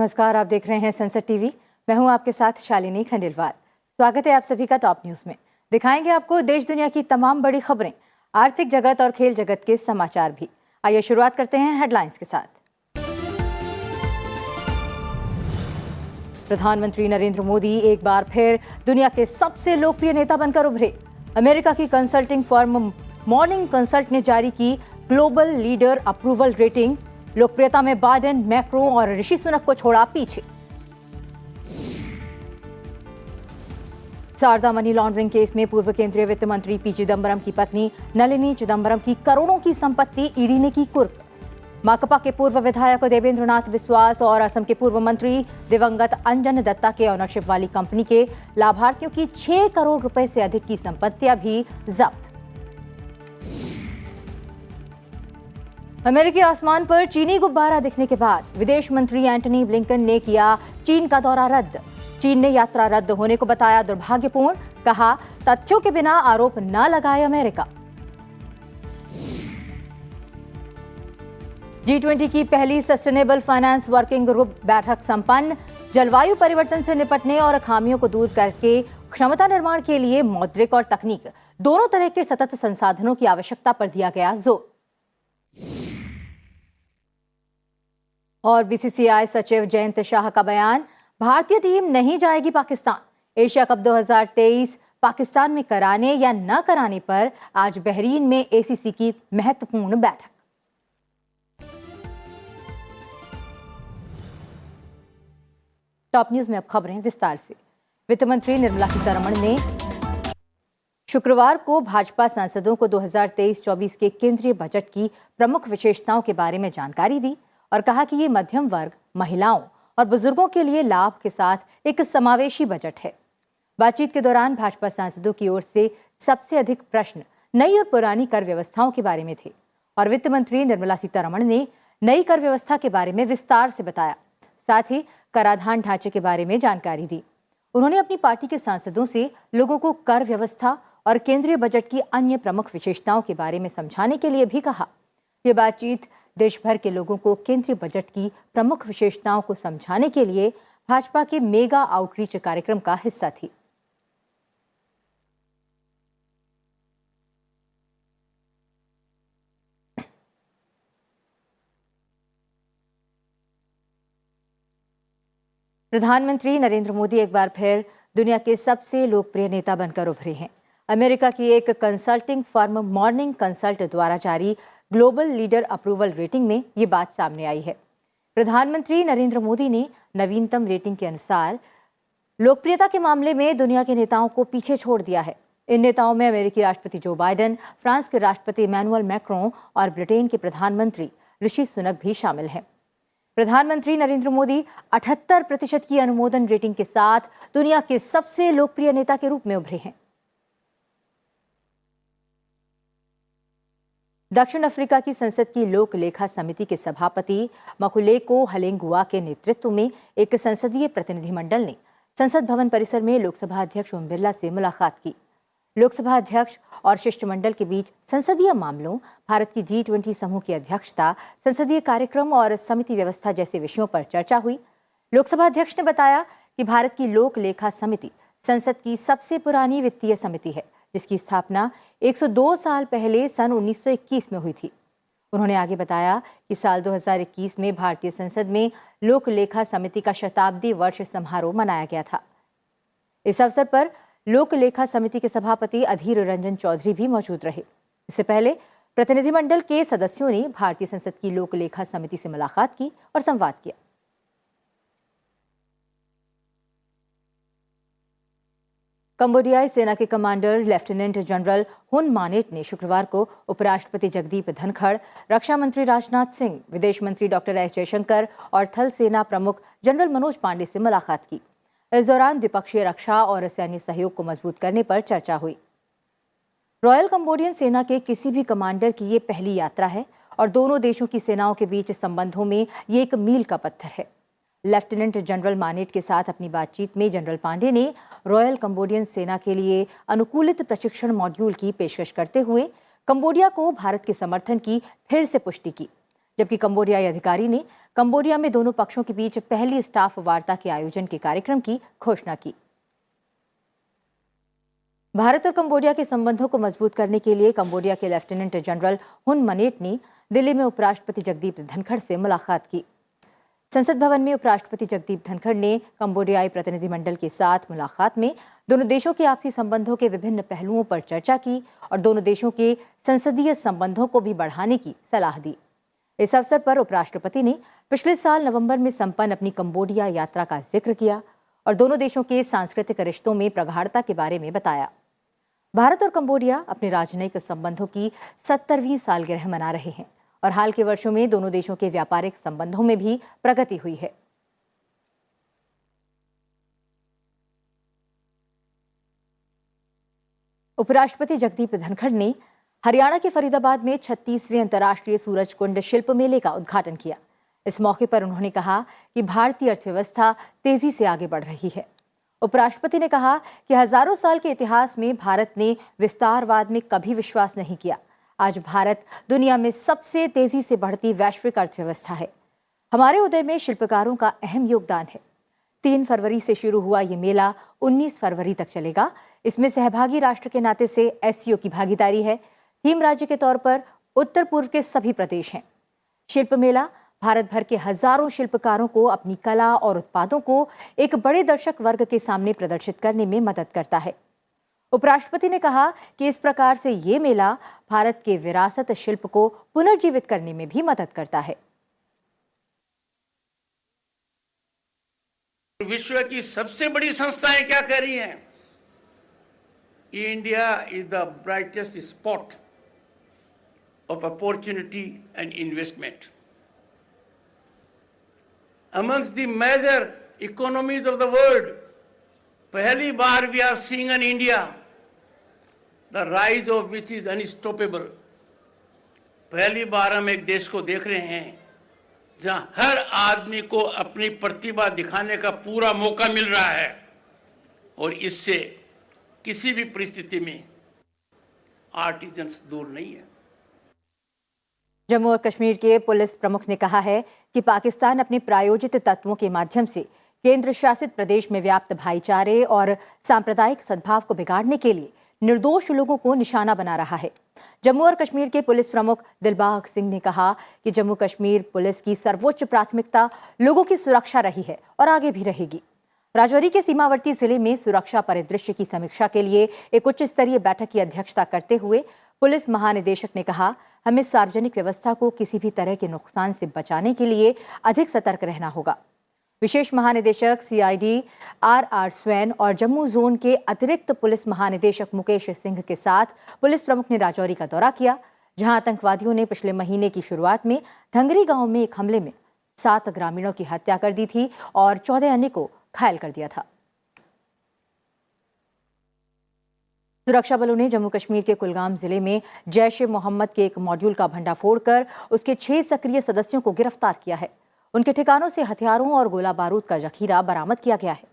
नमस्कार, आप देख रहे हैं संसद टीवी। मैं हूं आपके साथ शालिनी खंडेलवाल। स्वागत है आप सभी का टॉप न्यूज में। दिखाएंगे आपको देश दुनिया की तमाम बड़ी खबरें, आर्थिक जगत और खेल जगत के समाचार भी। आइए शुरुआत करते हैं हेडलाइंस के साथ। प्रधानमंत्री नरेंद्र मोदी एक बार फिर दुनिया के सबसे लोकप्रिय नेता बनकर उभरे। अमेरिका की कंसल्टिंग फर्म मॉर्निंग कंसल्ट ने जारी की ग्लोबल लीडर अप्रूवल रेटिंग। लोकप्रियता में बाइडेन, मैक्रो और ऋषि सुनक को छोड़ा पीछे। शारदा मनी लॉन्ड्रिंग केस में पूर्व केंद्रीय वित्त मंत्री पी चिदंबरम की पत्नी नलिनी चिदंबरम की करोड़ों की संपत्ति ईडी ने की कुर्क। माकपा के पूर्व विधायक देवेंद्रनाथ बिस्वास और असम के पूर्व मंत्री दिवंगत अंजन दत्ता के ऑनरशिप वाली कंपनी के लाभार्थियों की 6 करोड़ रुपए से अधिक की संपत्तियां भी जब्त। अमेरिकी आसमान पर चीनी गुब्बारा दिखने के बाद विदेश मंत्री एंटनी ब्लिंकन ने किया चीन का दौरा रद्द। चीन ने यात्रा रद्द होने को बताया दुर्भाग्यपूर्ण, कहा तथ्यों के बिना आरोप न लगाए अमेरिका। G20 की पहली सस्टेनेबल फाइनेंस वर्किंग ग्रुप बैठक संपन्न। जलवायु परिवर्तन से निपटने और खामियों को दूर करके क्षमता निर्माण के लिए मौद्रिक और तकनीक दोनों तरह के सतत संसाधनों की आवश्यकता पर दिया गया जोर। और बीसीसीआई सचिव जयंत शाह का बयान, भारतीय टीम नहीं जाएगी पाकिस्तान। एशिया कप 2023 पाकिस्तान में कराने या न कराने पर आज बहरीन में एसीसी की महत्वपूर्ण बैठक। टॉप न्यूज में अब खबरें विस्तार से। वित्त मंत्री निर्मला सीतारमण ने शुक्रवार को भाजपा सांसदों को 2023-24 के केंद्रीय बजट की प्रमुख विशेषताओं के बारे में जानकारी दी और कहा कि ये मध्यम वर्ग, महिलाओं और बुजुर्गों के लिए लाभ के साथ एक समावेशी बजट है। बातचीत के दौरान भाजपा सांसदों की ओर से सबसे अधिक प्रश्न नई और पुरानी कर व्यवस्थाओं के बारे में थे और वित्त मंत्री निर्मला सीतारमण ने नई कर व्यवस्था के बारे में विस्तार से बताया। साथ ही कराधान ढांचे के बारे में जानकारी दी। उन्होंने अपनी पार्टी के सांसदों से लोगों को कर व्यवस्था और केंद्रीय बजट की अन्य प्रमुख विशेषताओं के बारे में समझाने के लिए भी कहा। ये बातचीत देश भर के लोगों को केंद्रीय बजट की प्रमुख विशेषताओं को समझाने के लिए भाजपा के मेगा आउटरीच कार्यक्रम का हिस्सा थी। प्रधानमंत्री नरेंद्र मोदी एक बार फिर दुनिया के सबसे लोकप्रिय नेता बनकर उभरे हैं। अमेरिका की एक कंसल्टिंग फर्म मॉर्निंग कंसल्ट द्वारा जारी ग्लोबल लीडर अप्रूवल रेटिंग में ये बात सामने आई है। प्रधानमंत्री नरेंद्र मोदी ने नवीनतम रेटिंग के अनुसार लोकप्रियता के मामले में दुनिया के नेताओं को पीछे छोड़ दिया है। इन नेताओं में अमेरिकी राष्ट्रपति जो बाइडेन, फ्रांस के राष्ट्रपति इमैनुअल मैक्रों और ब्रिटेन के प्रधानमंत्री ऋषि सुनक भी शामिल हैं। प्रधानमंत्री नरेंद्र मोदी 78% की अनुमोदन रेटिंग के साथ दुनिया के सबसे लोकप्रिय नेता के रूप में उभरे हैं। दक्षिण अफ्रीका की संसद की लोक लेखा समिति के सभापति मकुलेको हलेंगुआ के नेतृत्व में एक संसदीय प्रतिनिधिमंडल ने संसद भवन परिसर में लोकसभा अध्यक्ष ओम बिरला से मुलाकात की। लोकसभा अध्यक्ष और शिष्टमंडल के बीच संसदीय मामलों, भारत की G20 समूह की अध्यक्षता, संसदीय कार्यक्रम और समिति व्यवस्था जैसे विषयों पर चर्चा हुई। लोकसभा अध्यक्ष ने बताया कि भारत की लोक लेखा समिति संसद की सबसे पुरानी वित्तीय समिति है, जिसकी स्थापना 102 साल पहले सन 1921 में हुई थी। उन्होंने आगे बताया कि साल 2021 में भारतीय संसद में लोक लेखा समिति का शताब्दी वर्ष समारोह मनाया गया था। इस अवसर पर लोक लेखा समिति के सभापति अधीर रंजन चौधरी भी मौजूद रहे। इससे पहले प्रतिनिधिमंडल के सदस्यों ने भारतीय संसद की लोक लेखा समिति से मुलाकात की और संवाद किया। कंबोडियाई सेना के कमांडर लेफ्टिनेंट जनरल हुन मानेट ने शुक्रवार को उपराष्ट्रपति जगदीप धनखड़, रक्षा मंत्री राजनाथ सिंह, विदेश मंत्री डॉक्टर एस जयशंकर और थल सेना प्रमुख जनरल मनोज पांडे से मुलाकात की। इस दौरान द्विपक्षीय रक्षा और सैन्य सहयोग को मजबूत करने पर चर्चा हुई। रॉयल कंबोडियन सेना के किसी भी कमांडर की ये पहली यात्रा है और दोनों देशों की सेनाओं के बीच संबंधों में ये एक मील का पत्थर है। लेफ्टिनेंट जनरल मानेट के साथ अपनी बातचीत में जनरल पांडे ने रॉयल कंबोडियन सेना के लिए अनुकूलित प्रशिक्षण मॉड्यूल की पेशकश करते हुए कंबोडिया को भारत के समर्थन की फिर से पुष्टि की, जबकि कंबोडियाई अधिकारी ने कंबोडिया में दोनों पक्षों के बीच पहली स्टाफ वार्ता के आयोजन के कार्यक्रम की घोषणा की। भारत और कंबोडिया के संबंधों को मजबूत करने के लिए कंबोडिया के लेफ्टिनेंट जनरल हुन मनेट ने दिल्ली में उपराष्ट्रपति जगदीप धनखड़ से मुलाकात की। संसद भवन में उपराष्ट्रपति जगदीप धनखड़ ने कंबोडियाई प्रतिनिधिमंडल के साथ मुलाकात में दोनों देशों के आपसी संबंधों के विभिन्न पहलुओं पर चर्चा की और दोनों देशों के संसदीय संबंधों को भी बढ़ाने की सलाह दी। इस अवसर पर उपराष्ट्रपति ने पिछले साल नवंबर में संपन्न अपनी कंबोडिया यात्रा का जिक्र किया और दोनों देशों के सांस्कृतिक रिश्तों में प्रगाढ़ता के बारे में बताया। भारत और कंबोडिया अपने राजनयिक संबंधों की 70वीं सालगिरह मना रहे हैं और हाल के वर्षों में दोनों देशों के व्यापारिक संबंधों में भी प्रगति हुई है। उपराष्ट्रपति जगदीप धनखड़ ने हरियाणा के फरीदाबाद में 36वें अंतर्राष्ट्रीय सूरजकुंड शिल्प मेले का उद्घाटन किया। इस मौके पर उन्होंने कहा कि भारतीय अर्थव्यवस्था तेजी से आगे बढ़ रही है। उपराष्ट्रपति ने कहा कि हजारों साल के इतिहास में भारत ने विस्तारवाद में कभी विश्वास नहीं किया। आज भारत दुनिया में सबसे तेजी से बढ़ती वैश्विक अर्थव्यवस्था है। हमारे उदय में शिल्पकारों का अहम योगदान है। 3 फरवरी से शुरू हुआ ये मेला 19 फरवरी तक चलेगा। इसमें सहभागी राष्ट्र के नाते से एससीओ की भागीदारी है। थीम राज्य के तौर पर उत्तर पूर्व के सभी प्रदेश हैं। शिल्प मेला भारत भर के हजारों शिल्पकारों को अपनी कला और उत्पादों को एक बड़े दर्शक वर्ग के सामने प्रदर्शित करने में मदद करता है। उपराष्ट्रपति ने कहा कि इस प्रकार से ये मेला भारत के विरासत शिल्प को पुनर्जीवित करने में भी मदद करता है। विश्व की सबसे बड़ी संस्थाएं क्या कह रही हैं? India is the brightest spot of opportunity and investment amongst the major economies of the world. पहली बार we are seeing an India, the rise of which is unstoppable. पहली बार हम एक देश को देख रहे हैं जहां हर आदमी को अपनी प्रतिभा दिखाने का पूरा मौका मिल रहा है और इससे किसी भी परिस्थिति में आर्टिजन्स दूर नहीं है। जम्मू और कश्मीर के पुलिस प्रमुख ने कहा है कि पाकिस्तान अपने प्रायोजित तत्वों के माध्यम से केंद्र शासित प्रदेश में व्याप्त भाईचारे और सांप्रदायिक सद्भाव को बिगाड़ने के लिए निर्दोष लोगों को निशाना बना रहा है। जम्मू और कश्मीर के पुलिस प्रमुख दिलबाग सिंह ने कहा कि जम्मू कश्मीर पुलिस की सर्वोच्च प्राथमिकता लोगों की सुरक्षा रही है और आगे भी रहेगी। राजौरी के सीमावर्ती जिले में सुरक्षा परिदृश्य की समीक्षा के लिए एक उच्च स्तरीय बैठक की अध्यक्षता करते हुए पुलिस महानिदेशक ने कहा, हमें सार्वजनिक व्यवस्था को किसी भी तरह के नुकसान से बचाने के लिए अधिक सतर्क रहना होगा। विशेष महानिदेशक सीआईडी आर स्वैन और जम्मू जोन के अतिरिक्त पुलिस महानिदेशक मुकेश सिंह के साथ पुलिस प्रमुख ने राजौरी का दौरा किया, जहां आतंकवादियों ने पिछले महीने की शुरुआत में धंगरी गांव में एक हमले में 7 ग्रामीणों की हत्या कर दी थी और 14 अन्य को घायल कर दिया था। सुरक्षा बलों ने जम्मू कश्मीर के कुलगाम जिले में जैश ए मोहम्मद के एक मॉड्यूल का भंडाफोड़ कर उसके 6 सक्रिय सदस्यों को गिरफ्तार किया है। उनके ठिकानों से हथियारों और गोला बारूद का जखीरा बरामद किया गया है।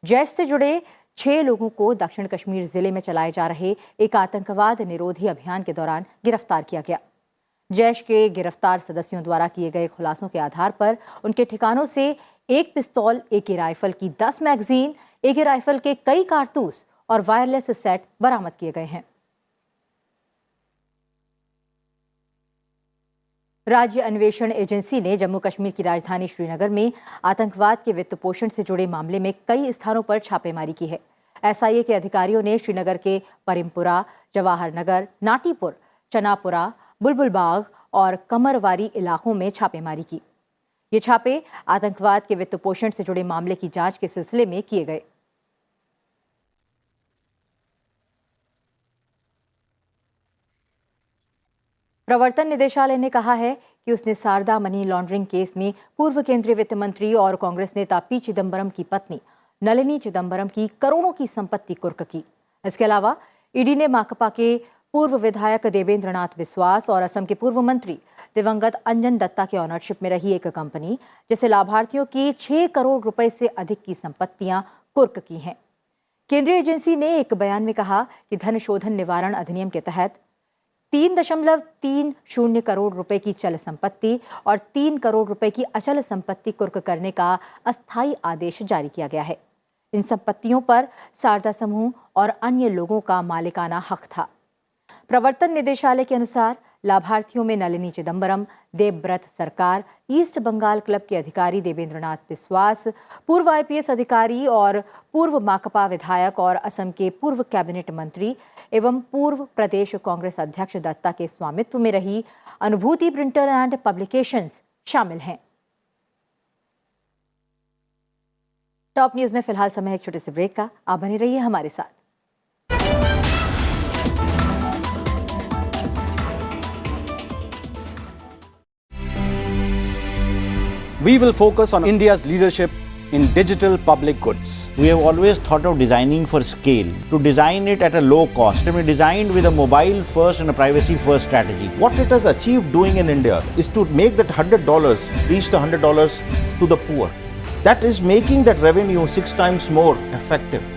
जैश से जुड़े 6 लोगों को दक्षिण कश्मीर जिले में चलाए जा रहे एक आतंकवाद निरोधी अभियान के दौरान गिरफ्तार किया गया। जैश के गिरफ्तार सदस्यों द्वारा किए गए खुलासों के आधार पर उनके ठिकानों से एक पिस्तौल, AK राइफल की 10 मैगजीन, AK राइफल के कई कारतूस और वायरलेस सेट बरामद किए गए हैं। राज्य अन्वेषण एजेंसी ने जम्मू कश्मीर की राजधानी श्रीनगर में आतंकवाद के वित्त पोषण से जुड़े मामले में कई स्थानों पर छापेमारी की है। SIA के अधिकारियों ने श्रीनगर के परिमपुरा, जवाहर नगर, नाटीपुर, चनापुरा, बुलबुल बाग और कमरवारी इलाकों में छापेमारी की। ये छापे आतंकवाद के वित्त पोषण से जुड़े मामले की जांच के सिलसिले में किए गए। प्रवर्तन निदेशालय ने कहा है कि उसने शारदा मनी लॉन्ड्रिंग केस में पूर्व केंद्रीय वित्त मंत्री और कांग्रेस नेता पी चिदंबरम की पत्नी नलिनी चिदंबरम की करोड़ों की संपत्ति कुर्क की। इसके अलावा ईडी ने माकपा के पूर्व विधायक देवेंद्रनाथ बिस्वास और असम के पूर्व मंत्री दिवंगत अंजन दत्ता के ऑनरशिप में रही एक कंपनी जिसे लाभार्थियों की 6 करोड़ रुपए से अधिक की संपत्तियां कुर्क की हैं। केंद्रीय एजेंसी ने एक बयान में कहा कि धन शोधन निवारण अधिनियम के तहत 3.30 करोड़ रुपए की चल संपत्ति और 3 करोड़ रुपए की अचल संपत्ति कुर्क करने का अस्थायी आदेश जारी किया गया है। इन संपत्तियों पर शारदा समूह और अन्य लोगों का मालिकाना हक था। प्रवर्तन निदेशालय के अनुसार लाभार्थियों में नलिनी चिदंबरम, देवव्रत सरकार, ईस्ट बंगाल क्लब के अधिकारी देवेंद्रनाथ बिस्वास, पूर्व आईपीएस अधिकारी और पूर्व माकपा विधायक और असम के पूर्व कैबिनेट मंत्री एवं पूर्व प्रदेश कांग्रेस अध्यक्ष दत्ता के स्वामित्व में रही अनुभूति प्रिंटर एंड पब्लिकेशंस शामिल हैं। टॉप न्यूज में फिलहाल समय एक छोटे से ब्रेक का। आप बने रहिए हमारे साथ। We will focus on India's leadership in digital public goods. We have always thought of designing for scale, to design it at a low cost. We designed with a mobile first and a privacy first strategy. What it has achieved doing in India is to make that $100 reach the $100 to the poor. That is making that revenue 6 times more effective.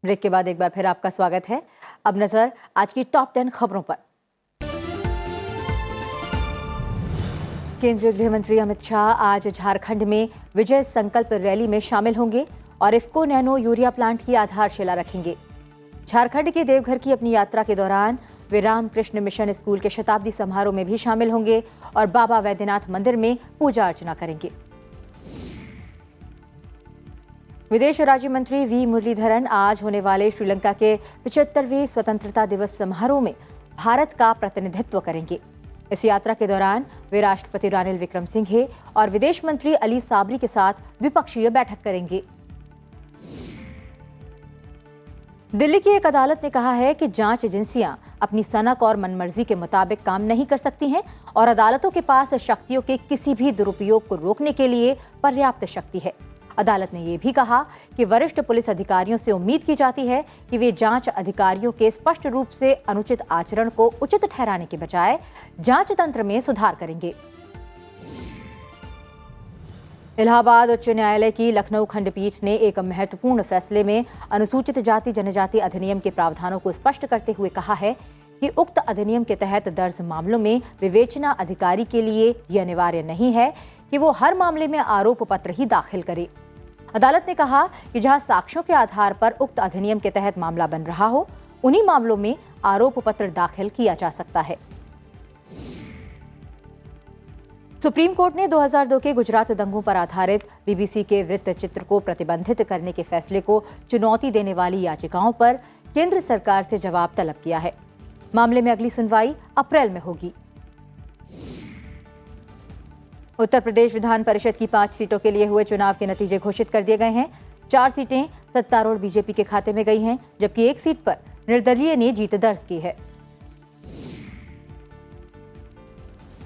Break के बाद एक बार फिर आपका स्वागत है। अब नजर आज की टॉप 10 खबरों पर। केंद्रीय गृह मंत्री अमित शाह आज झारखंड में विजय संकल्प रैली में शामिल होंगे और इफ्को नैनो यूरिया प्लांट की आधारशिला रखेंगे। झारखंड के देवघर की अपनी यात्रा के दौरान वे रामकृष्ण मिशन स्कूल के शताब्दी समारोह में भी शामिल होंगे और बाबा वैद्यनाथ मंदिर में पूजा अर्चना करेंगे। विदेश राज्य मंत्री वी मुरलीधरन आज होने वाले श्रीलंका के 75वें स्वतंत्रता दिवस समारोह में भारत का प्रतिनिधित्व करेंगे। इस यात्रा के दौरान वे राष्ट्रपति रानिल विक्रमसिंघे और विदेश मंत्री अली साबरी के साथ द्विपक्षीय बैठक करेंगे। दिल्ली की एक अदालत ने कहा है कि जांच एजेंसियां अपनी सनक और मनमर्जी के मुताबिक काम नहीं कर सकती हैं और अदालतों के पास शक्तियों के किसी भी दुरुपयोग को रोकने के लिए पर्याप्त शक्ति है। अदालत ने यह भी कहा कि वरिष्ठ पुलिस अधिकारियों से उम्मीद की जाती है कि वे जांच अधिकारियों के स्पष्ट रूप से अनुचित आचरण को उचित ठहराने के बजाय जांच तंत्र में सुधार करेंगे। इलाहाबाद उच्च न्यायालय की लखनऊ खंडपीठ ने एक महत्वपूर्ण फैसले में अनुसूचित जाति जनजाति अधिनियम के प्रावधानों को स्पष्ट करते हुए कहा है कि उक्त अधिनियम के तहत दर्ज मामलों में विवेचना अधिकारी के लिए यह अनिवार्य नहीं है कि वो हर मामले में आरोप पत्र ही दाखिल करे। अदालत ने कहा कि जहां साक्ष्यों के आधार पर उक्त अधिनियम के तहत मामला बन रहा हो, उन्हीं मामलों में आरोप पत्र दाखिल किया जा सकता है। सुप्रीम कोर्ट ने 2002 के गुजरात दंगों पर आधारित बीबीसी के वृत्तचित्र को प्रतिबंधित करने के फैसले को चुनौती देने वाली याचिकाओं पर केंद्र सरकार से जवाब तलब किया है। मामले में अगली सुनवाई अप्रैल में होगी। उत्तर प्रदेश विधान परिषद की 5 सीटों के लिए हुए चुनाव के नतीजे घोषित कर दिए गए हैं। 4 सीटें सत्तारूढ़ बीजेपी के खाते में गई हैं, जबकि 1 सीट पर निर्दलीय ने जीत दर्ज की है।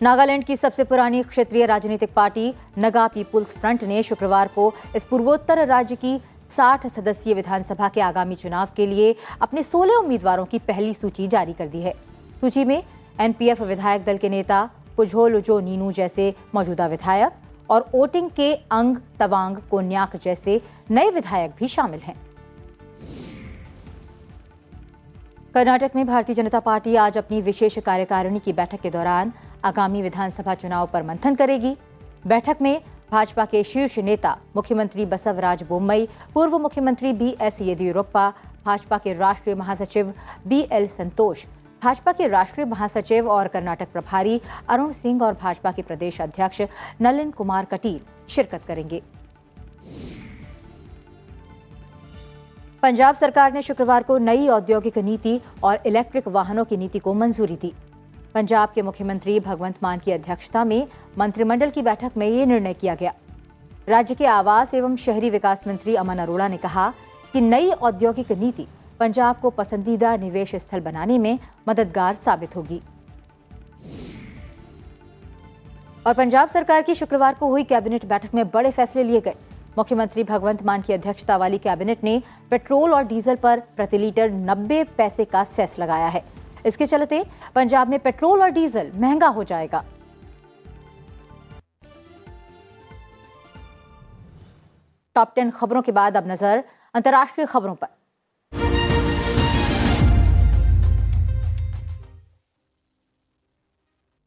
नागालैंड की सबसे पुरानी क्षेत्रीय राजनीतिक पार्टी नगा पीपुल्स फ्रंट ने शुक्रवार को इस पूर्वोत्तर राज्य की 60 सदस्यीय विधानसभा के आगामी चुनाव के लिए अपने 16 उम्मीदवारों की पहली सूची जारी कर दी है। सूची में एनपीएफ विधायक दल के नेता कुझोलुजो नीनू जैसे मौजूदा विधायक और ओटिंग के अंग तवांग कोन्याक जैसे नए विधायक भी शामिल हैं। कर्नाटक में भारतीय जनता पार्टी आज अपनी विशेष कार्यकारिणी की बैठक के दौरान आगामी विधानसभा चुनाव पर मंथन करेगी। बैठक में भाजपा के शीर्ष नेता मुख्यमंत्री बसवराज बोम्मई, पूर्व मुख्यमंत्री बीएस येदियुरप्पा, भाजपा के राष्ट्रीय महासचिव बीएल संतोष, भाजपा के राष्ट्रीय महासचिव और कर्नाटक प्रभारी अरुण सिंह और भाजपा के प्रदेश अध्यक्ष नलिन कुमार कटील शिरकत करेंगे। पंजाब सरकार ने शुक्रवार को नई औद्योगिक नीति और इलेक्ट्रिक वाहनों की नीति को मंजूरी दी। पंजाब के मुख्यमंत्री भगवंत मान की अध्यक्षता में मंत्रिमंडल की बैठक में ये निर्णय किया गया। राज्य के आवास एवं शहरी विकास मंत्री अमन अरोड़ा ने कहा कि नई औद्योगिक नीति पंजाब को पसंदीदा निवेश स्थल बनाने में मददगार साबित होगी। और पंजाब सरकार की शुक्रवार को हुई कैबिनेट बैठक में बड़े फैसले लिए गए। मुख्यमंत्री भगवंत मान की अध्यक्षता वाली कैबिनेट ने पेट्रोल और डीजल पर प्रति लीटर 90 पैसे का सेस लगाया है। इसके चलते पंजाब में पेट्रोल और डीजल महंगा हो जाएगा। टॉप 10 खबरों के बाद अब नजर अंतर्राष्ट्रीय खबरों पर।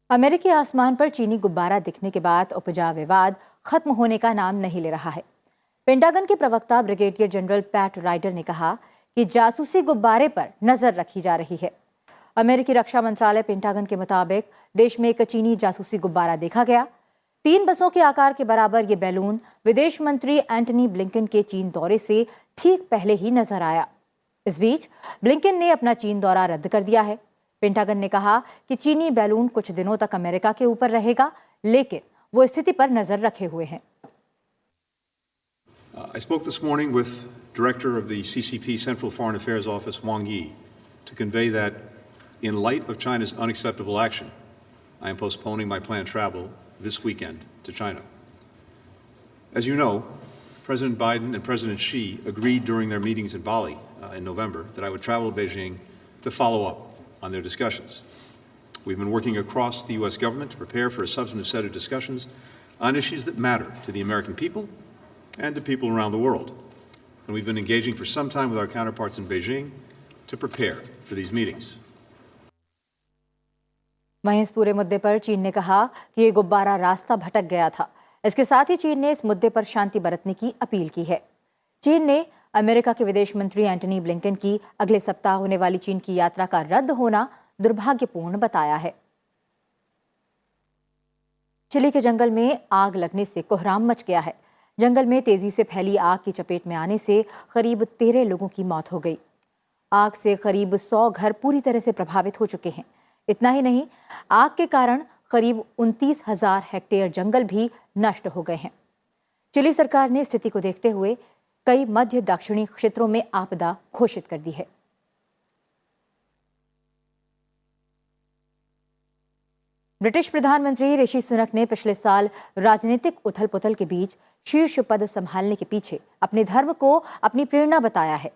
अमेरिकी आसमान पर चीनी गुब्बारा दिखने के बाद उपजा विवाद खत्म होने का नाम नहीं ले रहा है। पेंटागन के प्रवक्ता ब्रिगेडियर जनरल पैट राइडर ने कहा कि जासूसी गुब्बारे पर नजर रखी जा रही है। अमेरिकी रक्षा मंत्रालय पेंटागन के मुताबिक देश में एक चीनी जासूसी गुब्बारा देखा गया। 3 बसों के आकार के बराबर ये बैलून विदेश मंत्री एंटनी ब्लिंकन के चीन दौरे से ठीक पहले ही नजर आया। इस बीच ब्लिंकन ने अपना चीन दौरा रद्द कर दिया है। पेंटागन ने कहा कि चीनी बैलून कुछ दिनों तक अमेरिका के ऊपर रहेगा, लेकिन वो स्थिति पर नजर रखे हुए हैं। I spoke this morning with Director of the CCP Central Foreign Affairs Office, Wang Yi, to convey that in light of China's unacceptable action, I am postponing my planned travel this weekend to China. As you know, President Biden and President Xi agreed during their meetings in Bali in November that I would travel to Beijing to follow up on their discussions. We've been working across the U.S. government to prepare for a substantive set of discussions on issues that matter to the American people and to people around the world. And we've been engaging for some time with our counterparts in Beijing to prepare for these meetings. वहीं इस पूरे मुद्दे पर चीन ने कहा कि ये गुब्बारा रास्ता भटक गया था। इसके साथ ही चीन ने इस मुद्दे पर शांति बरतने की अपील की है। चीन ने अमेरिका के विदेश मंत्री एंटनी ब्लिंकन की अगले सप्ताह होने वाली चीन की यात्रा का रद्द होना दुर्भाग्यपूर्ण बताया है। चिली के जंगल में आग लगने से कोहराम मच गया है। जंगल में तेजी से फैली आग की चपेट में आने से करीब 13 लोगों की मौत हो गई। आग से करीब 100 घर पूरी तरह से प्रभावित हो चुके हैं। इतना ही नहीं, आग के कारण करीब 29,000 हेक्टेयर जंगल भी नष्ट हो गए हैं। चिली सरकार ने स्थिति को देखते हुए कई मध्य दक्षिणी क्षेत्रों में आपदा घोषित कर दी है। ब्रिटिश प्रधानमंत्री ऋषि सुनक ने पिछले साल राजनीतिक उथल-पुथल के बीच शीर्ष पद संभालने के पीछे अपने धर्म को अपनी प्रेरणा बताया है।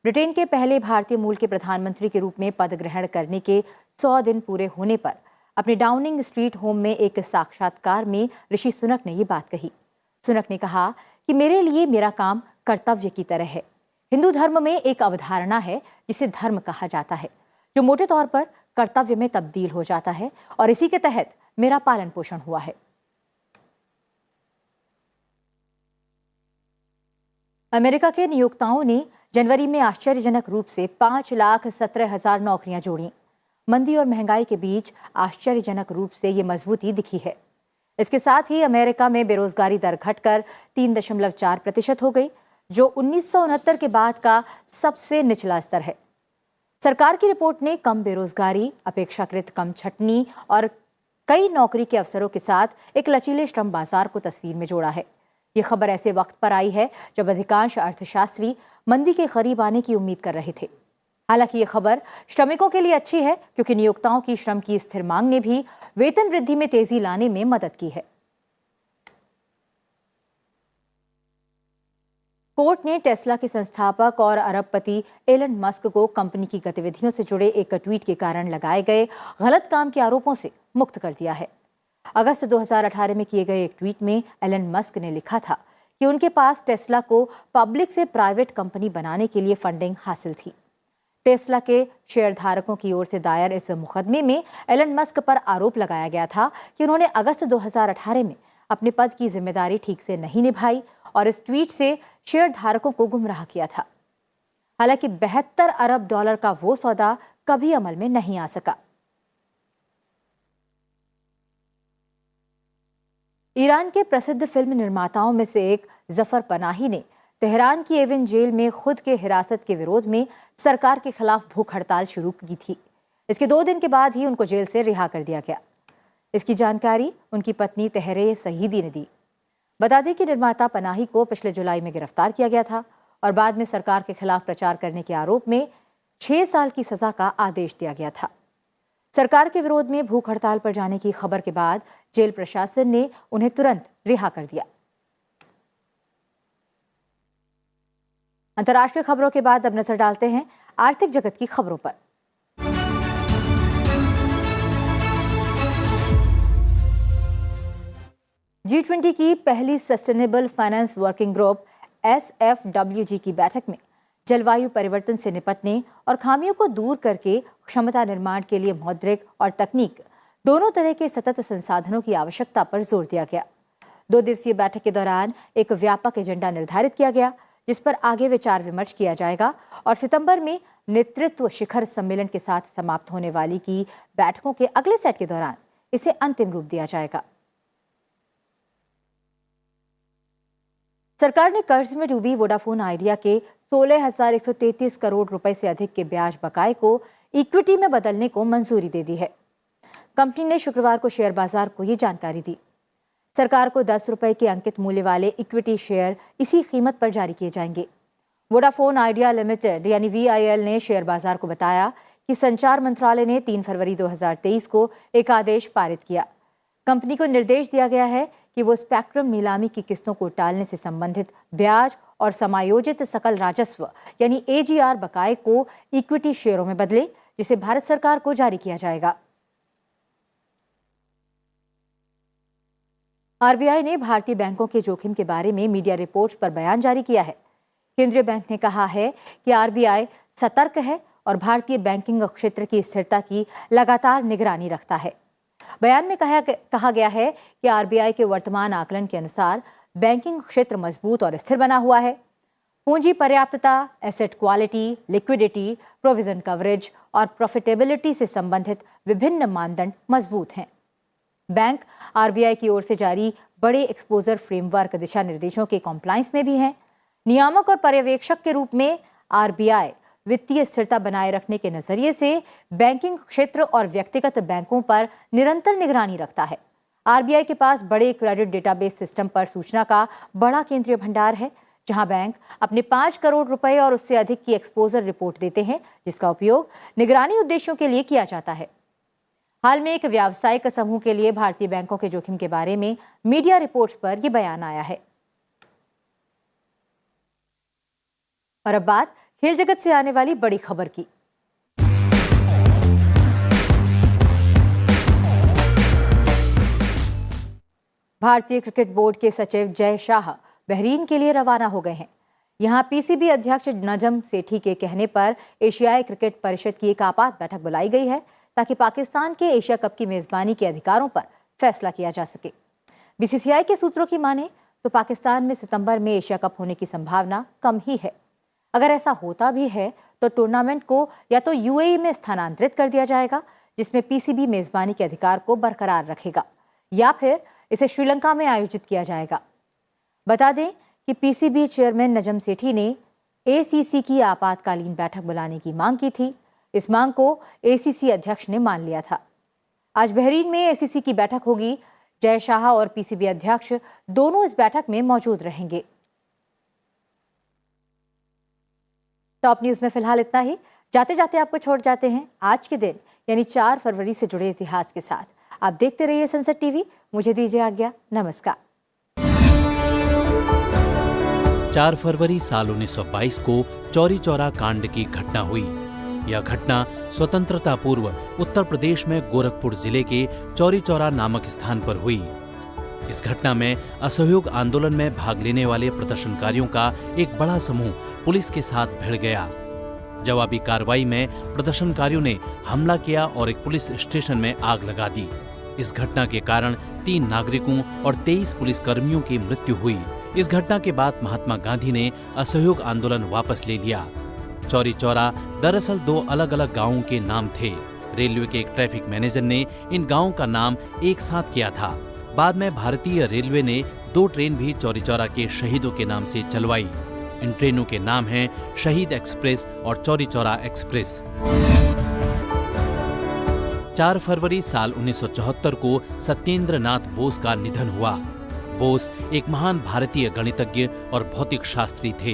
ब्रिटेन के पहले भारतीय मूल के प्रधानमंत्री के रूप में पद ग्रहण करने के 100 दिन पूरे होने पर अपने डाउनिंग स्ट्रीट होम में एक साक्षात्कार में ऋषि सुनक ने ये बात कही। सुनक ने कहा कि मेरे लिए मेरा काम कर्तव्य की तरह है। हिंदू धर्म में एक अवधारणा है जिसे धर्म कहा जाता है, जो मोटे तौर पर कर्तव्य में तब्दील हो जाता है, और इसी के तहत मेरा पालन पोषण हुआ है। अमेरिका के नियोक्ताओं ने जनवरी में आश्चर्यजनक रूप से 5,17,000 नौकरियां जोड़ी। मंदी और महंगाई के बीच आश्चर्यजनक रूप से ये मजबूती दिखी है। इसके साथ ही अमेरिका में बेरोजगारी दर घटकर 3.4% हो गई, जो 1969 के बाद का सबसे निचला स्तर है। सरकार की रिपोर्ट ने कम बेरोजगारी, अपेक्षाकृत कम छटनी और कई नौकरी के अवसरों के साथ एक लचीले श्रम बाजार को तस्वीर में जोड़ा है। ये खबर ऐसे वक्त पर आई है जब अधिकांश अर्थशास्त्री मंदी के करीब आने की उम्मीद कर रहे थे। हालांकि ये खबर श्रमिकों के लिए अच्छी है, क्योंकि नियोक्ताओं की श्रम की स्थिर मांग ने भी वेतन वृद्धि में तेजी लाने में मदद की है। कोर्ट ने टेस्ला के संस्थापक और अरबपति एलन मस्क को कंपनी की गतिविधियों से जुड़े एक ट्वीट के कारण लगाए गए गलत काम के आरोपों से मुक्त कर दिया है। अगस्त 2018 में किए गए एक ट्वीट में एलन मस्क ने लिखा था कि उनके पास टेस्ला को पब्लिक से प्राइवेट कंपनी बनाने के लिए फंडिंग हासिल थी। टेस्ला के शेयरधारकों की ओर से दायर इस मुकदमे में एलन मस्क पर आरोप लगाया गया था कि उन्होंने अगस्त 2018 में अपने पद की जिम्मेदारी ठीक से नहीं निभाई और इस ट्वीट से शेयरधारकों को गुमराह किया था। हालांकि $72 अरब का वो सौदा कभी अमल में नहीं आ सका। ईरान के प्रसिद्ध फिल्म निर्माताओं में से एक जफर पनाही ने तेहरान की एविन जेल में खुद के हिरासत के विरोध में सरकार के खिलाफ भूख हड़ताल शुरू की थी। इसके 2 दिन के बाद ही उनको जेल से रिहा कर दिया गया। इसकी जानकारी उनकी पत्नी तहरे सहीदी ने दी। बता दें कि निर्माता पनाही को पिछले जुलाई में गिरफ्तार किया गया था और बाद में सरकार के खिलाफ प्रचार करने के आरोप में 6 साल की सजा का आदेश दिया गया था। सरकार के विरोध में भूख हड़ताल पर जाने की खबर के बाद जेल प्रशासन ने उन्हें तुरंत रिहा कर दिया। अंतर्राष्ट्रीय खबरों के बाद अब नजर डालते हैं आर्थिक जगत की खबरों पर। G20 की पहली sustainable finance working group SFWG की बैठक में जलवायु परिवर्तन से निपटने और खामियों को दूर करके क्षमता निर्माण के लिए मौद्रिक और तकनीक दोनों तरह के सतत संसाधनों की आवश्यकता पर जोर दिया गया। 2 दिवसीय बैठक के दौरान एक व्यापक एजेंडा निर्धारित किया गया, जिस पर आगे विचार विमर्श किया जाएगा और सितंबर में नेतृत्व शिखर सम्मेलन के साथ समाप्त होने वाली की बैठकों के अगले सेट के दौरान इसे अंतिम रूप दिया जाएगा। सरकार ने कर्ज में डूबी वोडाफोन आइडिया के 16,133 करोड़ रुपए से अधिक के ब्याज बकाये को इक्विटी में बदलने को मंजूरी दे दी है। कंपनी ने शुक्रवार को शेयर बाजार को ये जानकारी दी। सरकार को 10 रुपए के अंकित मूल्य वाले इक्विटी शेयर इसी कीमत पर जारी किए जाएंगे। वोडाफोन आइडिया लिमिटेड यानी VIL ने शेयर बाजार को बताया कि संचार मंत्रालय ने 3 फरवरी 2023 को एक आदेश पारित किया। कंपनी को निर्देश दिया गया है कि वो स्पेक्ट्रम नीलामी की किस्तों को टालने से संबंधित ब्याज और समायोजित सकल राजस्व यानी AGR बकाये को इक्विटी शेयरों में बदले, जिसे भारत सरकार को जारी किया जाएगा। RBI ने भारतीय बैंकों के जोखिम के बारे में मीडिया रिपोर्ट्स पर बयान जारी किया है। केंद्रीय बैंक ने कहा है कि RBI सतर्क है और भारतीय बैंकिंग क्षेत्र की स्थिरता की लगातार निगरानी रखता है। बयान में कहा गया है कि RBI के वर्तमान आकलन के अनुसार बैंकिंग क्षेत्र मजबूत और स्थिर बना हुआ है। पूंजी पर्याप्तता, asset quality, liquidity, provision coverage और प्रॉफिटेबिलिटी से संबंधित विभिन्न मानदंड मजबूत हैं। बैंक RBI की ओर से जारी बड़े एक्सपोजर फ्रेमवर्क दिशा निर्देशों के कॉम्प्लायंस में भी हैं। नियामक और पर्यवेक्षक के रूप में RBI वित्तीय स्थिरता बनाए रखने के नजरिए से बैंकिंग क्षेत्र और व्यक्तिगत बैंकों पर निरंतर निगरानी रखता है। RBI के पास बड़े क्रेडिट डेटाबेस सिस्टम पर सूचना का बड़ा केंद्रीय भंडार है, जहां बैंक अपने 5 करोड़ रुपए और उससे अधिक की एक्सपोजर रिपोर्ट देते हैं, जिसका उपयोग निगरानी उद्देश्यों के लिए किया जाता है। हाल में एक व्यावसायिक समूह के लिए भारतीय बैंकों के जोखिम के बारे में मीडिया रिपोर्ट्स पर यह बयान आया है। और अब बात खेल जगत से आने वाली बड़ी खबर की। भारतीय क्रिकेट बोर्ड के सचिव जय शाह बहरीन के लिए रवाना हो गए हैं। यहां PCB अध्यक्ष नजम सेठी के कहने पर एशियाई क्रिकेट परिषद की एक आपात बैठक बुलाई गई है, ताकि पाकिस्तान के एशिया कप की मेजबानी के अधिकारों पर फैसला किया जा सके। BCCI के सूत्रों की माने तो पाकिस्तान में सितंबर में एशिया कप होने की संभावना कम ही है। अगर ऐसा होता भी है तो टूर्नामेंट को या तो UAE में स्थानांतरित कर दिया जाएगा, जिसमें PCB मेजबानी के अधिकार को बरकरार रखेगा, या फिर इसे श्रीलंका में आयोजित किया जाएगा। बता दें कि PCB चेयरमैन नजम सेठी ने ACC की आपातकालीन बैठक बुलाने की मांग की थी। इस मांग को ACC अध्यक्ष ने मान लिया था। आज बहरीन में ACC की बैठक होगी। जय शाह और PCB अध्यक्ष दोनों इस बैठक में मौजूद रहेंगे। टॉप न्यूज में फिलहाल इतना ही। जाते जाते आपको छोड़ जाते हैं आज के दिन यानी 4 फरवरी से जुड़े इतिहास के साथ। आप देखते रहिए संसद टीवी। मुझे दीजिए आज्ञा। नमस्कार। 4 फरवरी साल 1922 को चौरी चौरा कांड की घटना हुई। यह घटना स्वतंत्रता पूर्व उत्तर प्रदेश में गोरखपुर जिले के चौरी चौरा नामक स्थान पर हुई। इस घटना में असहयोग आंदोलन में भाग लेने वाले प्रदर्शनकारियों का एक बड़ा समूह पुलिस के साथ भिड़ गया। जवाबी कार्रवाई में प्रदर्शनकारियों ने हमला किया और एक पुलिस स्टेशन में आग लगा दी। इस घटना के कारण 3 नागरिकों और 23 पुलिसकर्मियों की मृत्यु हुई। इस घटना के बाद महात्मा गांधी ने असहयोग आंदोलन वापस ले लिया। चौरी चौरा दरअसल 2 अलग अलग गांवों के नाम थे। रेलवे के एक ट्रैफिक मैनेजर ने इन गांवों का नाम एक साथ किया था। बाद में भारतीय रेलवे ने 2 ट्रेन भी चौरी चौरा के शहीदों के नाम से चलवाई। इन ट्रेनों के नाम हैं शहीद एक्सप्रेस और चौरी चौरा एक्सप्रेस। 4 फरवरी साल 1974 को सत्येंद्र नाथ बोस का निधन हुआ। बोस एक महान भारतीय गणितज्ञ और भौतिक शास्त्री थे।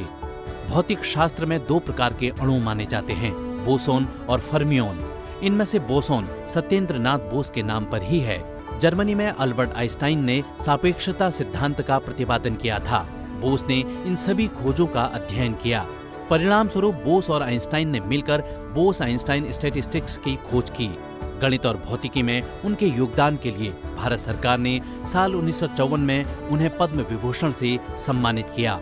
भौतिक शास्त्र में 2 प्रकार के अणु माने जाते हैं, बोसोन और फर्मियोन। इनमें से बोसोन सत्येंद्र नाथ बोस के नाम पर ही है। जर्मनी में अल्बर्ट आइंस्टाइन ने सापेक्षता सिद्धांत का प्रतिपादन किया था। बोस ने इन सभी खोजों का अध्ययन किया। परिणाम स्वरूप बोस और आइंस्टाइन ने मिलकर बोस आइंस्टाइन स्टैटिस्टिक्स की खोज की। गणित और भौतिकी में उनके योगदान के लिए भारत सरकार ने साल 1954 में उन्हें पद्म विभूषण से सम्मानित किया।